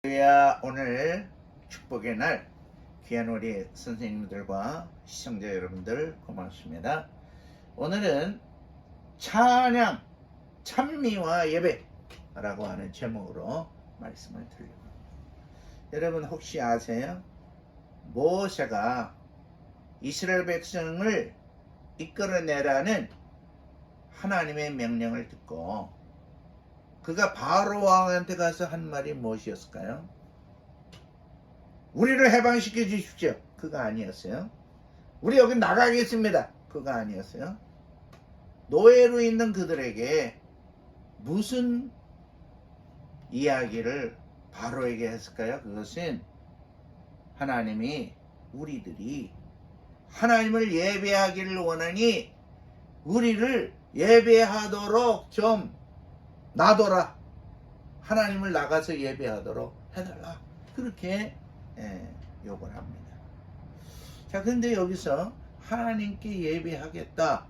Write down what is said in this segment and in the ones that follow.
할렐루야. 오늘 축복의 날 귀한 우리 선생님들과 시청자 여러분들 고맙습니다. 오늘은 찬양, 찬미와 예배라고 하는 제목으로 말씀을 드리고, 여러분 혹시 아세요? 모세가 이스라엘 백성을 이끌어내라는 하나님의 명령을 듣고 그가 바로 왕한테 가서 한 말이 무엇이었을까요? 우리를 해방시켜 주십시오. 그가 아니었어요. 우리 여기 나가겠습니다. 그가 아니었어요. 노예로 있는 그들에게 무슨 이야기를 바로에게 했을까요? 그것은 하나님이 우리들이 하나님을 예배하기를 원하니 우리를 예배하도록 좀 놔둬라. 하나님을 나가서 예배하도록 해달라. 그렇게 요구를 합니다. 자, 그런데 여기서 하나님께 예배하겠다.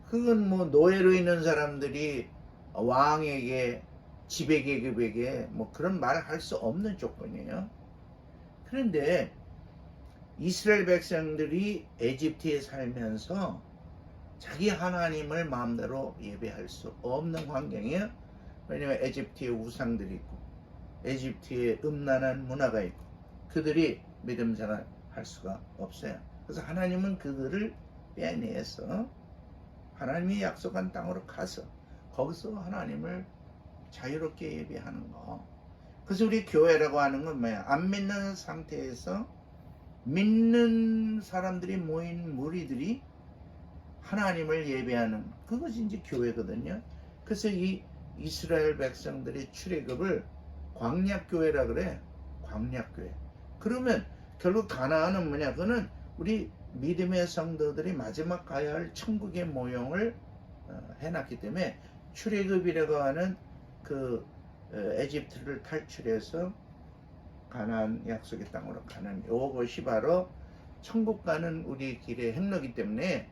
그건 뭐 노예로 있는 사람들이 왕에게, 지배계급에게 뭐 그런 말을 할 수 없는 조건이에요. 그런데 이스라엘 백성들이 에집트에 살면서 자기 하나님을 마음대로 예배할 수 없는 환경이에요. 왜냐하면 에집트에 우상들이 있고 에집트에 음란한 문화가 있고 그들이 믿음 생활 할 수가 없어요. 그래서 하나님은 그들을 빼내서 하나님이 약속한 땅으로 가서 거기서 하나님을 자유롭게 예배하는 거. 그래서 우리 교회라고 하는 건 뭐야? 안 믿는 상태에서 믿는 사람들이 모인 무리들이 하나님을 예배하는 그것이 이제 교회거든요. 그래서 이 이스라엘 백성들의 출애굽을 광야교회라 그래. 광야교회. 그러면 결국 가나안은 뭐냐? 그거는 우리 믿음의 성도들이 마지막 가야 할 천국의 모형을 해놨기 때문에 출애굽이라고 하는 그 에집트를 탈출해서 가나안 약속의 땅으로 가는 이것이 바로 천국 가는 우리 길의 행로이기 때문에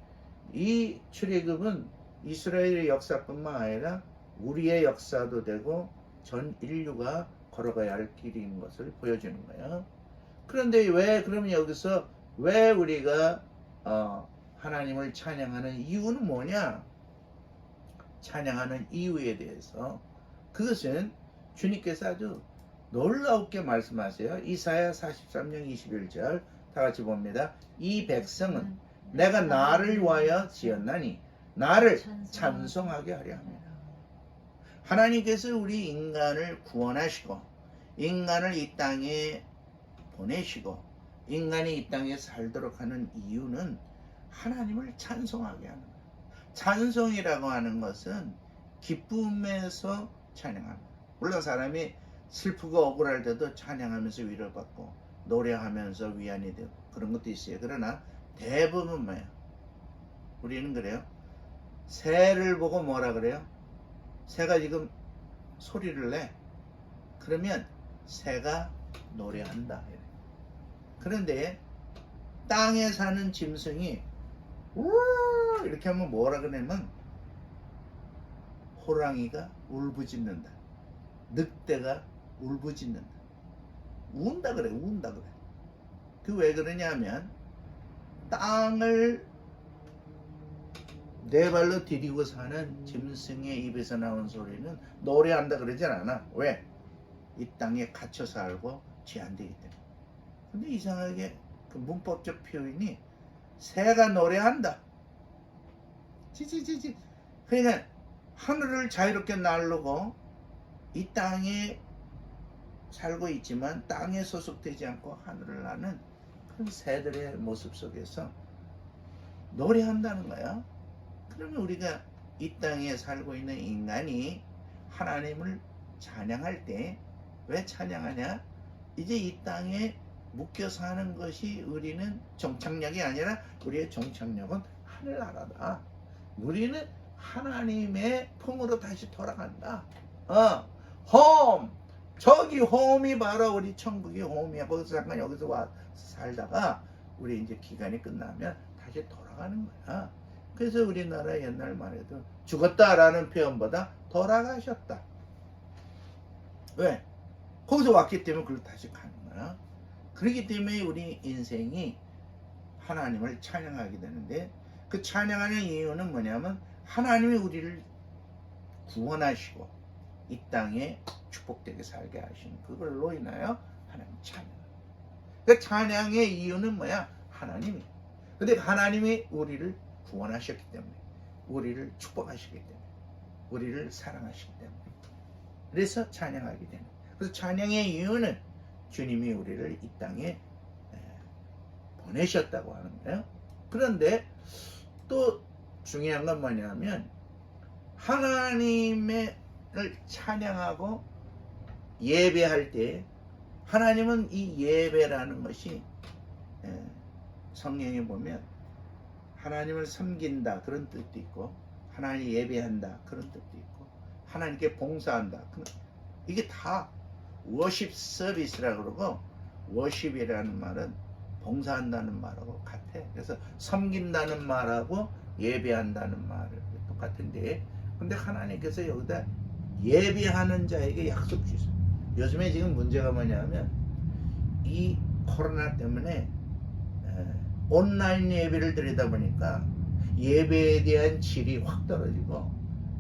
이 출애굽은 이스라엘의 역사뿐만 아니라 우리의 역사도 되고 전 인류가 걸어가야 할 길인 것을 보여주는 거예요. 그런데 그러면 여기서 왜 우리가 하나님을 찬양하는 이유는 뭐냐? 찬양하는 이유에 대해서 그것은 주님께서 아주 놀라웠게 말씀하세요. 이사야 43장 21절 다 같이 봅니다. 이 백성은 내가 나를 위하여 지었나니 나를 찬송하게 하려 합니다. 하나님께서 우리 인간을 구원하시고 인간을 이 땅에 보내시고 인간이 이 땅에 살도록 하는 이유는 하나님을 찬송하게 하는 거예요. 찬송이라고 하는 것은 기쁨에서 찬양합니다. 물론 사람이 슬프고 억울할 때도 찬양하면서 위로받고 노래하면서 위안이 되고 그런 것도 있어요. 그러나 대부분 뭐예요? 우리는 그래요. 새를 보고 뭐라 그래요? 새가 지금 소리를 내. 그러면 새가 노래한다. 그런데 땅에 사는 짐승이 이렇게 하면 뭐라 그러냐면 호랑이가 울부짖는다. 늑대가 울부짖는다. 운다 그래. 운다 그래. 그 왜 그러냐면 땅을 네 발로 디디고 사는 짐승의 입에서 나온 소리는 노래한다 그러진 않아. 왜? 이 땅에 갇혀 살고 제한되기 때문에. 근데 이상하게 그 문법적 표현이 새가 노래한다. 지지지지. 그러니까 하늘을 자유롭게 날르고 이 땅에 살고 있지만 땅에 소속되지 않고 하늘을 나는 큰 새들의 모습 속에서 노래한다는 거야. 그러면 우리가 이 땅에 살고 있는 인간이 하나님을 찬양할 때 왜 찬양하냐? 이제 이 땅에 묶여 사는 것이 우리는 정착력이 아니라 우리의 정착력은 하늘나라다. 우리는 하나님의 품으로 다시 돌아간다. 홈! 저기 홈이 바로 우리 천국의 홈이야. 거기서 잠깐 여기서 와 살다가 우리 이제 기간이 끝나면 다시 돌아가는 거야. 그래서 우리나라 옛날 말에도 죽었다라는 표현보다 돌아가셨다. 왜? 거기서 왔기 때문에 그걸 다시 가는 거야. 그렇기 때문에 우리 인생이 하나님을 찬양하게 되는데, 그 찬양하는 이유는 뭐냐면 하나님이 우리를 구원하시고 이 땅에 축복되게 살게 하신 그걸로 인하여 하나님 찬양. 그 찬양의 이유는 뭐야? 하나님이. 근데 하나님이 우리를 구원하셨기 때문에, 우리를 축복하시기 때문에, 우리를 사랑하시기 때문에, 그래서 찬양하게 되는. 그래서 찬양의 이유는 주님이 우리를 이 땅에 보내셨다고 하는 거예요. 그런데 또 중요한 건 뭐냐면 하나님을 찬양하고 예배할 때, 하나님은 이 예배라는 것이 성경에 보면 하나님을 섬긴다 그런 뜻도 있고, 하나님 예배한다 그런 뜻도 있고, 하나님께 봉사한다, 이게 다 워십 서비스라고 그러고, 워십이라는 말은 봉사한다는 말하고 같아. 그래서 섬긴다는 말하고 예배한다는 말이 똑같은데, 근데 하나님께서 여기다 예배하는 자에게 약속 주셨어요. 요즘에 지금 문제가 뭐냐면 이 코로나 때문에 온라인 예배를 드리다 보니까 예배에 대한 질이 확 떨어지고,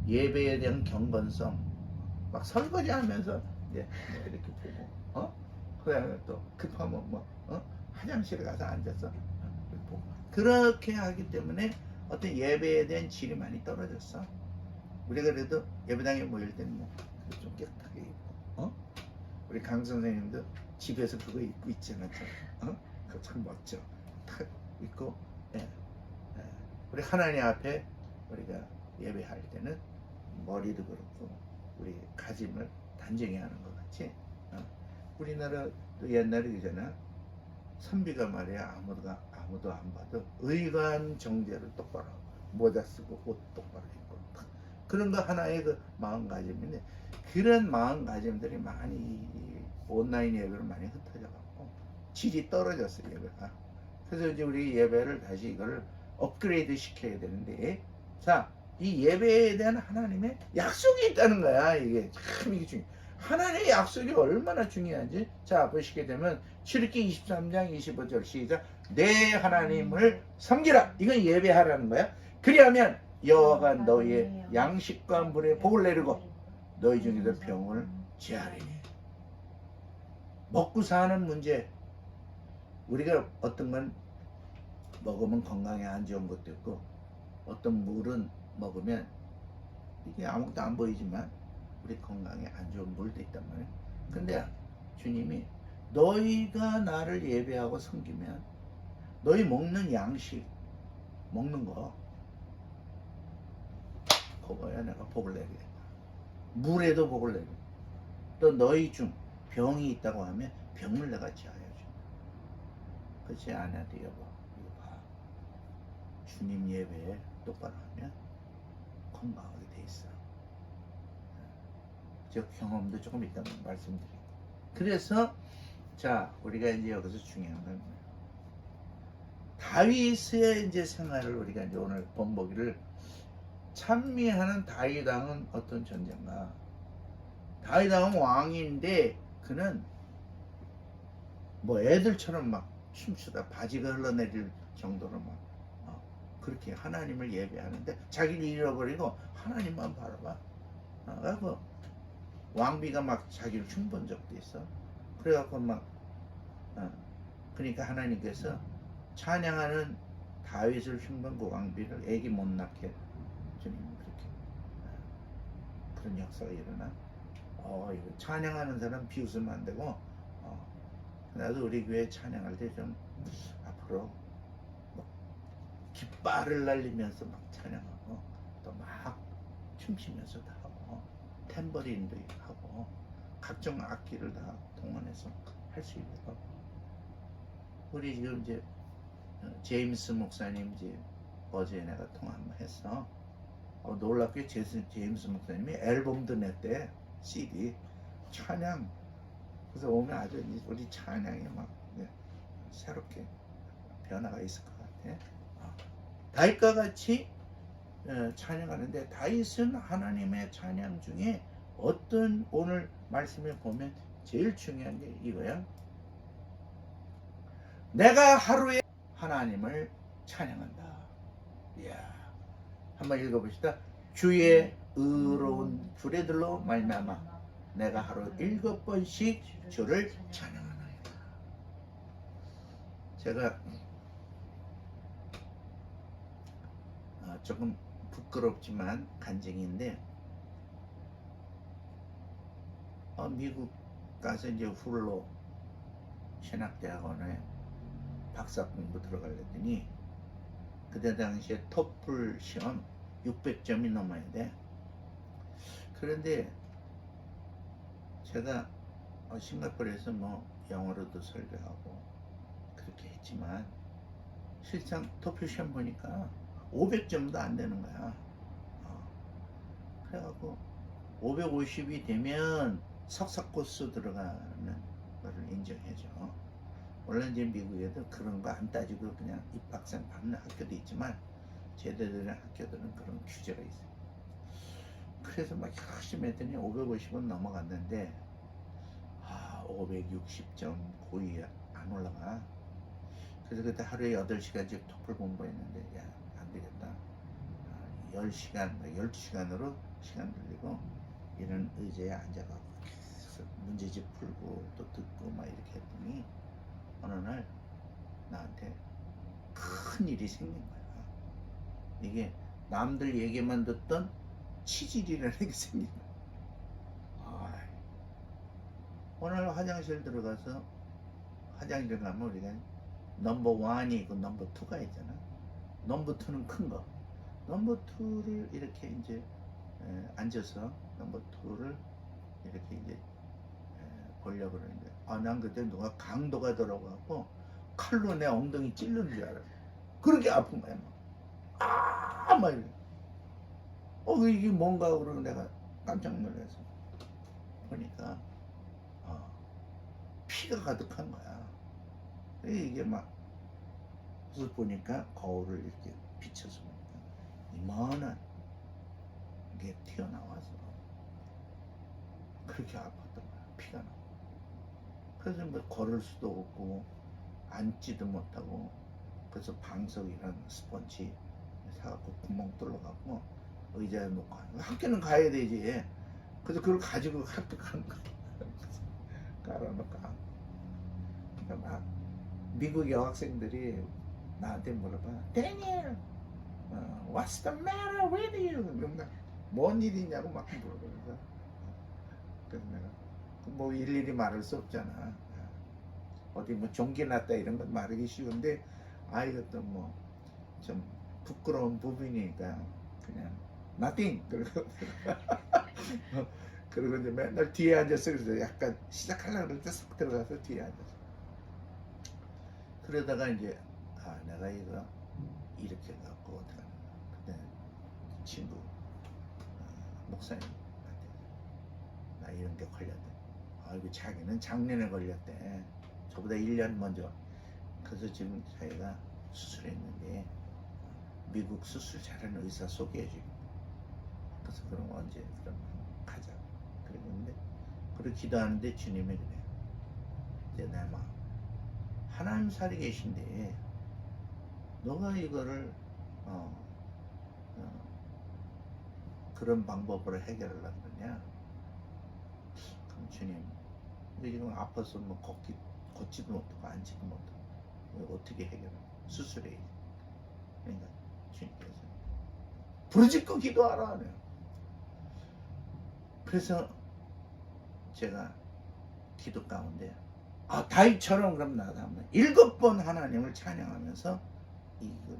예배에 대한 경건성, 막 설거지 하면서 이렇게 보고, 그다음에 또 급하면 화장실에 가서 앉아서 보고, 그렇게 하기 때문에 어떤 예배에 대한 질이 많이 떨어졌어. 우리가 그래도 예배당에 모일 때는 좀 깨끗하게 입고, 우리 강 선생님도 집에서 그거 입고 있잖아. 그거 참 멋져. 탁 입고, 우리 하나님 앞에 우리가 예배할 때는 머리도 그렇고 우리 가짐을 단정히 하는 것 같이, 우리나라 또 옛날에 그잖아. 선비가 말이야, 아무도 안 봐도 의관 정제를 똑바로 하고, 모자 쓰고 옷 똑바로 입고, 그런 거 하나의 그 마음가짐인데, 그런 마음가짐들이 많이 온라인 예배로 많이 흩어져 갖고 질이 떨어졌어요, 예배가. 그래서 이제 우리 예배를 다시 이걸 업그레이드 시켜야 되는데, 자, 이 예배에 대한 하나님의 약속이 있다는 거야. 이게 참 이게 중요해. 하나님의 약속이 얼마나 중요한지. 자, 보시게 되면 출애굽기 23장 25절 시작. 내 하나님을 섬기라. 이건 예배하라는 거야. 그리하면 여호와가 너희의 양식과 물에 복을 내리고 너희 중에서 병을 제하리니. 먹고 사는 문제. 우리가 어떤 건 먹으면 건강에 안 좋은 것도 있고, 어떤 물은 먹으면 이게 아무것도 안 보이지만 우리 건강에 안 좋은 물도 있단 말이에요. 근데 주님이 너희가 나를 예배하고 섬기면 너희 먹는 양식, 먹는 거, 그거야 내가 복을 내리겠다. 물에도 복을 내리고, 또 너희 중 병이 있다고 하면 병을 내가 지하여 줘. 그렇지 않아도 여보, 이거 봐. 주님 예배에 똑바로 하면 건강하게 돼 있어. 저 경험도 조금 있다고 말씀드리고. 그래서 자, 우리가 이제 여기서 중요한 건 뭐예요? 다윗의 이제 생활을 우리가 이제 오늘 본보기를, 찬미하는 다윗 왕은 어떤 존재인가? 다윗 왕은 왕인데 그는 뭐 애들처럼 막 춤추다 바지가 흘러내릴 정도로 막 그렇게 하나님을 예배하는데, 자기를 잃어버리고 하나님만 바라봐. 그래서 왕비가 막 자기를 흉본 적도 있어. 그래갖고 막 그러니까 하나님께서 찬양하는 다윗을 흉본 그 왕비를 애기 못 낳게 주님이 그렇게 그런 역사가 일어나. 이거 찬양하는 사람 비웃으면 안 되고, 나도 우리 교회 찬양할 때 좀 앞으로 깃발을 날리면서 막 찬양하고, 또 막 춤추면서 다 하고, 탬버린도 하고, 각종 악기를 다 동원해서 할 수 있고. 우리 지금 이제 제임스 목사님 이제 어제 내가 통화 한번 했어. 놀랍게 제임스 목사님이 앨범도 냈대. CD 찬양. 그래서 오면 아주 우리 찬양이 막 새롭게 변화가 있을 것 같아. 다윗과 같이 찬양하는데, 다윗은 하나님의 찬양 중에 어떤, 오늘 말씀에 보면 제일 중요한 게 이거야. 내가 하루에 하나님을 찬양한다. 이야, 한번 읽어봅시다. 주의 의로운 부레들로 말미암아 내가 하루 7번씩 주를 찬양하나이다. 제가 조금 부끄럽지만 간증인데, 미국 가서 이제 훌로 신학대학원에 박사 공부 들어가려더니, 그때 당시에 토플 시험 600점이 넘어야 돼. 그런데 제가 싱가포르에서 뭐 영어로도 설교하고 그렇게 했지만, 실상 토플 시험 보니까 500점도 안 되는 거야. 그래갖고 550이 되면 석사 코스 들어가는 거를 인정해줘. 원래 이제 미국에도 그런 거 안 따지고 그냥 입학생 받는 학교도 있지만, 제대로 된 학교들은 그런 규제가 있어요. 그래서 막 열심히 했더니 550은 넘어갔는데, 560점 고의 안 올라가. 그래서 그때 하루에 8시간씩 토플 공부했는데, 야, 안 되겠다. 10시간, 12시간으로 시간 돌리고 이런 의자에 앉아가고 계속 문제집 풀고 또 듣고 막 이렇게 했더니, 어느 날 나한테 큰 일이 생긴 거야. 이게 남들 얘기만 듣던 치질이라는 게 생긴 거야. 오늘 화장실 들어가서, 화장실 가면 우리가 넘버 1이 있고 넘버 2가 있잖아. 넘버 2는 큰 거. 넘버 2를 이렇게 이제 앉아서 넘버 2를 이렇게 이제 보려고 그러는데, 난 그때 누가 강도가 들어가고 칼로 내 엉덩이 찔르는 줄 알았어. 그렇게 아픈 거야. 막 이래. 이게 뭔가 그러고 내가 깜짝 놀라서 보니까 피가 가득한 거야. 이게 막, 그래서 보니까 거울을 이렇게 비춰서 보니까 이만한 게 튀어나와서 그렇게 아팠던 거야. 피가 나. 그래서 뭐 걸을 수도 없고 앉지도 못하고, 그래서 방석이랑 스펀지 사갖고 구멍 뚫어갖고 의자에 놓고, 학교는 가야 되지. 그래서 그걸 가지고 학교 가는 거야. 깔아놓고. 그러니까 막 미국 여학생들이 나한테 물어봐. Daniel, what's the matter with you? 그러면 뭔 일이냐고 막 물어보면서, 그래서 내가 뭐 일일이 말할 수 없잖아. 어디 뭐 종기 났다 이런 건 말하기 쉬운데, 이것도 뭐 좀 부끄러운 부분이니까 그냥 nothing. 그리고 이제 맨날 뒤에 앉았어. 그래서 약간 시작하려고 그럴 때 쏙 들어가서 뒤에 앉았어. 그러다가 이제 내가 이거 이렇게 갖고 어떡하나. 그때 친구 목사님한테, 나 이런 게 걸렸대. 이거 자기는 작년에 걸렸대. 저보다 1년 먼저. 그래서 지금 자기가 수술했는데 미국 수술 잘하는 의사 소개해주고. 그래서 그럼 언제 그럼 가자. 그랬는데, 그리고 기도하는데 주님이 그래. 이제 내 마음, 하나님 살이 계신데 너가 이거를 그런 방법으로 해결하려고 그러냐. 그럼 주님, 근데 지금 아파서 뭐 걷지도 못하고 앉지도 못하고 어떻게 해결해? 수술해. 그러니까 주님께서 부르짖고 기도하라. 그래서 제가 기도 가운데 다윗처럼 그럼 나도 한번 7번 하나님을 찬양하면서 이걸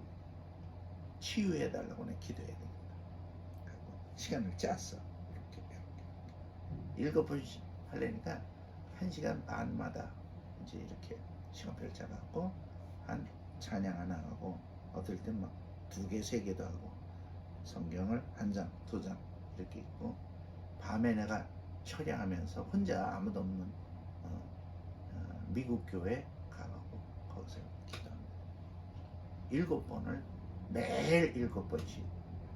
치유해달라고 기도해야 되겠다. 시간을 짰어. 이렇게 7번 하려니까 1시간 반마다 이제 이렇게 시간표를 짜갖고 한 찬양 하나 하고, 어떨 땐 막 2개, 3개도 하고, 성경을 1장, 2장 이렇게 읽고, 밤에 내가 철야하면서 혼자 아무도 없는 미국 교회 가고 거기서 기도합니다. 7번을 매일 7번씩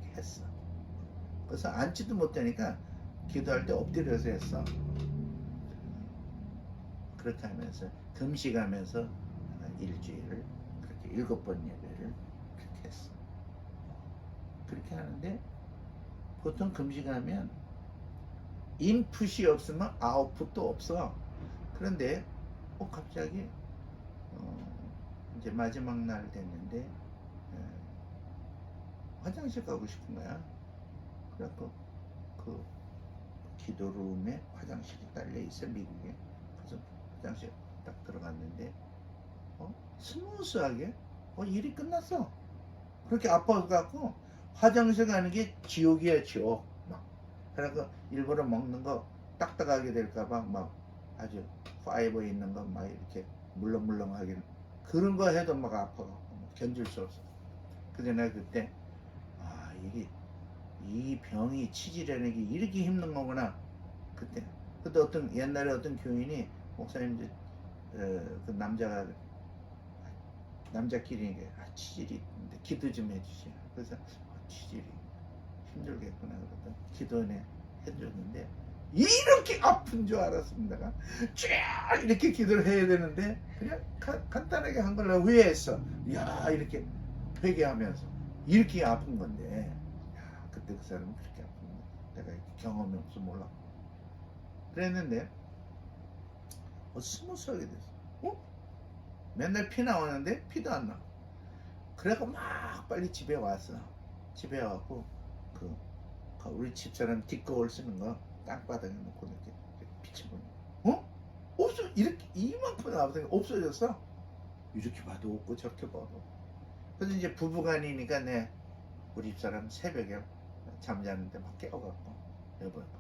이렇게 했어. 그래서 앉지도 못하니까 기도할 때 엎드려서 했어. 그렇게 하면서 금식하면서 일주일을 그렇게 7번 예배를 그렇게 했어. 그렇게 하는데 보통 금식하면 인풋이 없으면 아웃풋도 없어. 그런데 갑자기 이제 마지막 날 됐는데 화장실 가고 싶은 거야. 그래갖고 그 기도룸에 화장실이 딸려 있어, 미국에. 그래서 화장실 딱 들어갔는데 스무스하게 일이 끝났어. 그렇게 아파갖고 화장실 가는 게 지옥이야, 지옥. 막 그래갖고 일부러 먹는 거 딱딱하게 될까봐 막 아주 파이버 있는 거 막 이렇게 물렁물렁하게 그런 거 해도 막 아파갖고 견딜 수 없어. 그래서 내가 그때 이게 이 병이 치질하는 게 이렇게 힘든 거구나. 그때 어떤 옛날에 어떤 교인이 목사님 이제 그 남자끼리 치질이 있는데 기도 좀 해주시오. 그래서 치질이 힘들겠구나 그러다 기도는 해줬는데 이렇게 아픈 줄 알았습니다. 쫙 이렇게 기도를 해야 되는데 그냥 간단하게 한 걸로 후회했어. 야 이렇게 회개하면서 이렇게 아픈 건데 그때 그 사람은 그렇게 아픈 거 내가 경험이 없어 몰라. 그랬는데 스무스하게 됐어. 맨날 피 나오는데 피도 안 나. 그래서 막 빨리 집에 왔어. 집에 와갖고 우리 집사람 뒷거울 쓰는 거 땅바닥에 놓고 이렇게 비춰보니 없어. 이렇게 이만큼 나오더니 없어졌어. 이렇게 봐도 없고 저렇게 봐도. 그래서 이제 부부간이니까 우리 집사람 새벽에 잠자는데 막 깨워갖고 여보 한번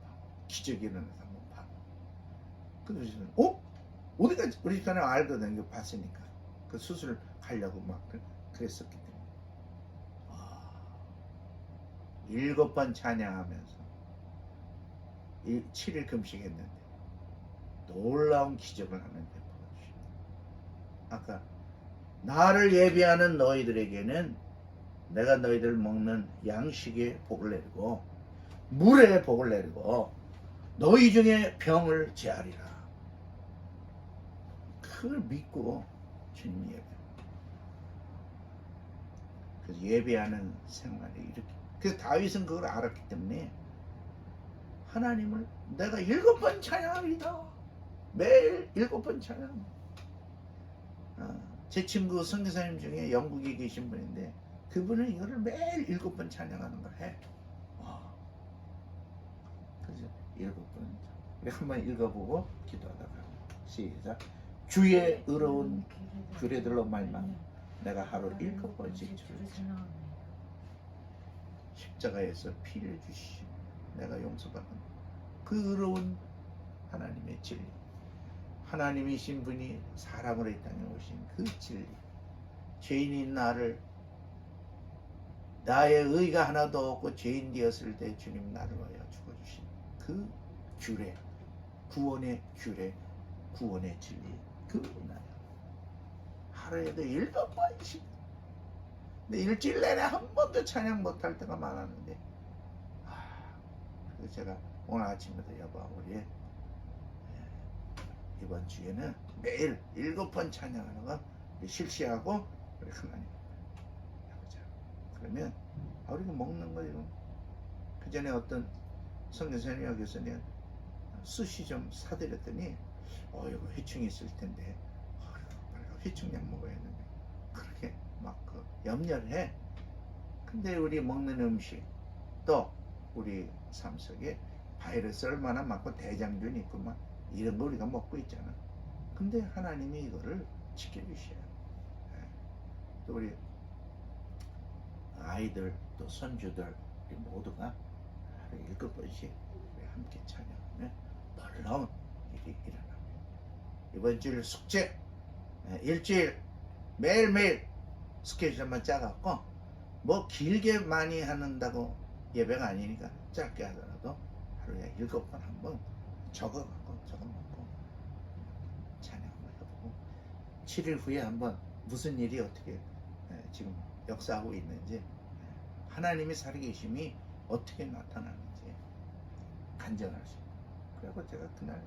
봐. 기적이 일어나서 한번 봐. 그래서 어디가 우리 집사람 알거든. 이거 봤으니까. 그 수술 가려고 막 그랬었기 때문에 7번 찬양하면서 7일 금식했는데 놀라운 기적을 하나님 베풀어 주십니다. 아까 나를 예비하는 너희들에게는 내가 너희들 먹는 양식에 복을 내리고 물에 복을 내리고 너희 중에 병을 제하리라. 그걸 믿고 주님 예배. 그래서 예배하는 생활이 이렇게. 그래서 다윗은 그걸 알았기 때문에 하나님을 내가 7번 찬양합니다. 매일 7번 찬양. 제 친구 선교사님 중에 영국에 계신 분인데 그분은 이거를 매일 7번 찬양하는 걸 해. 그래서 7번. 우리 한번 읽어보고 기도하다가 시작. 주의 의로운 규례들로 말만 내가 하루 7번씩 주를 십자가에서 피를 주시고 내가 용서받는 그 의로운 하나님의 진리. 하나님이신 분이 사람으로 이 땅에 오신 그 진리. 죄인인 나를 나의 의가 하나도 없고 죄인 되었을 때 주님 나를 위하여 죽어주신 그 규례, 구원의 규례, 구원의 진리. 그분이야. 하루에도 7번씩. 근데 일주일 내내 한 번도 찬양 못할 때가 많았는데 그래서 제가 오늘 아침에도 여보 우리 이번 주에는 매일 7번 찬양하는 거 실시하고 우리 하나님 해보자. 그러면 우리가 먹는 거 이거 그 전에 어떤 선교사님이 여기서 내가 수시 좀 사드렸더니 이거 회충이 있을 텐데 회충약 먹어야 되는데 그렇게 막 염려를 해. 근데 우리 먹는 음식 또 우리 삶 속에 바이러스 얼마나 많고 대장균 있고 막 이런 거 우리가 먹고 있잖아. 근데 하나님이 이거를 지켜주셔요. 또 우리 아이들 또 손주들 우리 모두가 하루에 7번씩 함께 찬양하면 놀라운 일이 일어납니다. 이번 주일 숙제 일주일 매일매일 스케줄 한번 짜갖고 뭐 길게 많이 한다고 예배가 아니니까 짧게 하더라도 하루에 7번 한번 적어놓고 찬양 한번 해보고 7일 후에 한번 무슨 일이 어떻게 지금 역사하고 있는지 하나님의 살아계심이 어떻게 나타나는지 간증할 수 있고 그리고 제가 그날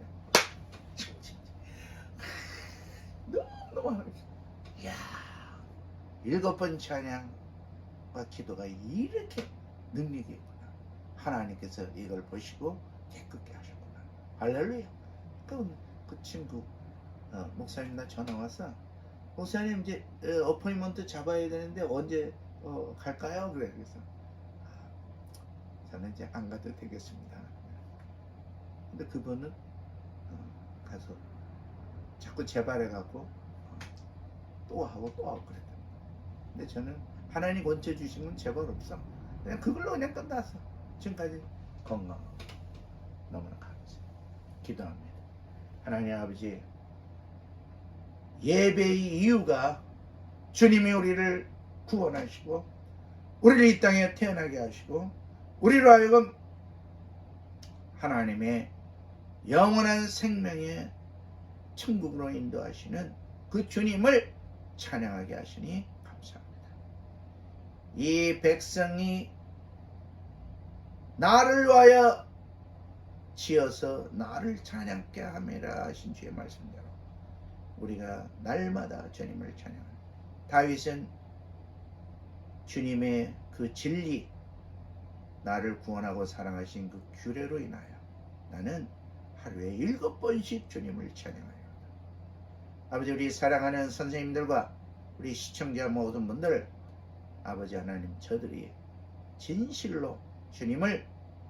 7번 찬양과 기도가 이렇게 능력이 있구나. 하나님께서 이걸 보시고 깨끗게 하셨구나. 할렐루야. 그 친구 목사님 나 전화 와서 목사님 이제 어포인먼트 잡아야 되는데 언제 갈까요? 그래. 그래서 저는 이제 안 가도 되겠습니다. 근데 그분은 가서 자꾸 재발해갖고 또 하고 그랬다. 근데 저는 하나님 권체 주시면 재발 없어. 그냥 그걸로 그냥 끝났어. 지금까지 건강하고 너무나 감사해요. 기도합니다. 하나님 아버지, 예배의 이유가 주님이 우리를 구원하시고 우리를 이 땅에 태어나게 하시고 우리로 하여금 하나님의 영원한 생명의 천국으로 인도하시는 그 주님을 찬양하게 하시니 감사합니다. 이 백성이 나를 위하여 지어서 나를 찬양케 함이라 하신 주의 말씀대로 우리가 날마다 주님을 찬양합니다. 다윗은 주님의 그 진리, 나를 구원하고 사랑하신 그 규례로 인하여 나는 하루에 7번씩 주님을 찬양하리로다. 아버지, 우리 사랑하는 선생님들과 우리 시청자 모든 분들, 아버지 하나님, 저들이 진실로 주님을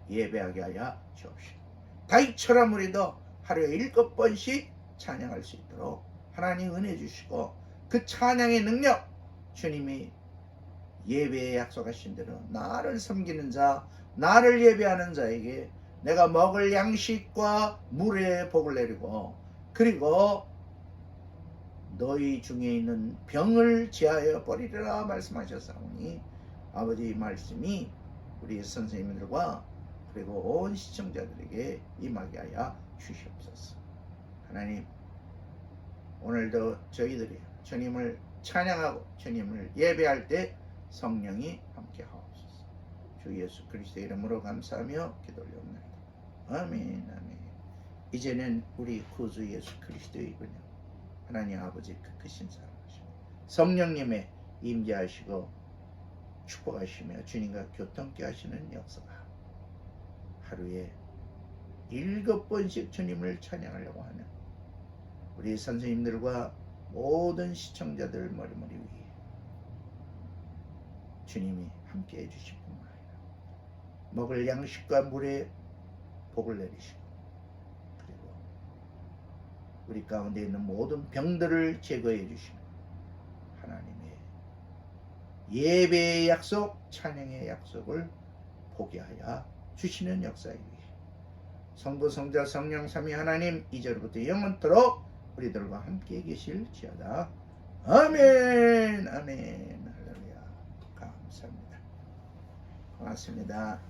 예배하게 하여 주옵시고 다윗처럼 우리도 하루에 7번씩 찬양할 수 있도록 하나님 은혜 주시고 그 찬양의 능력, 주님이 예배에 약속하신 대로 나를 섬기는 자, 나를 예배하는 자에게 내가 먹을 양식과 물의 복을 내리고 그리고 너희 중에 있는 병을 제하여 버리리라 말씀하셨사오니 아버지 말씀이 우리 선생님들과 그리고 온 시청자들에게 임하게 하여 주시옵소서. 하나님, 오늘도 저희들이 주님을 찬양하고 주님을 예배할 때 성령이 함께 하옵소서. 주 예수 그리스도의 이름으로 감사하며 기도 올려옵나이다. 아멘, 아멘. 이제는 우리 구주 예수 그리스도의 은혜, 하나님 아버지 그 크신 사랑하시고 성령님의 임재하시고 축복하시며 주님과 교통케 하시는 역사가 하루에 7번씩 주님을 찬양하려고 하는 우리 선생님들과 모든 시청자들 머리머리 위에 주님이 함께 해주실 뿐만 아니라 먹을 양식과 물에 복을 내리시고 그리고 우리 가운데 있는 모든 병들을 제거해 주시는 하나님의 예배의 약속, 찬양의 약속을 보게 하여 주시는 역사이기 성부, 성자, 성령 삼위 하나님 이제로부터 영원토록 우리들과 함께 계실지어다. 아멘, 아멘. 할렐루야. 감사합니다. 고맙습니다.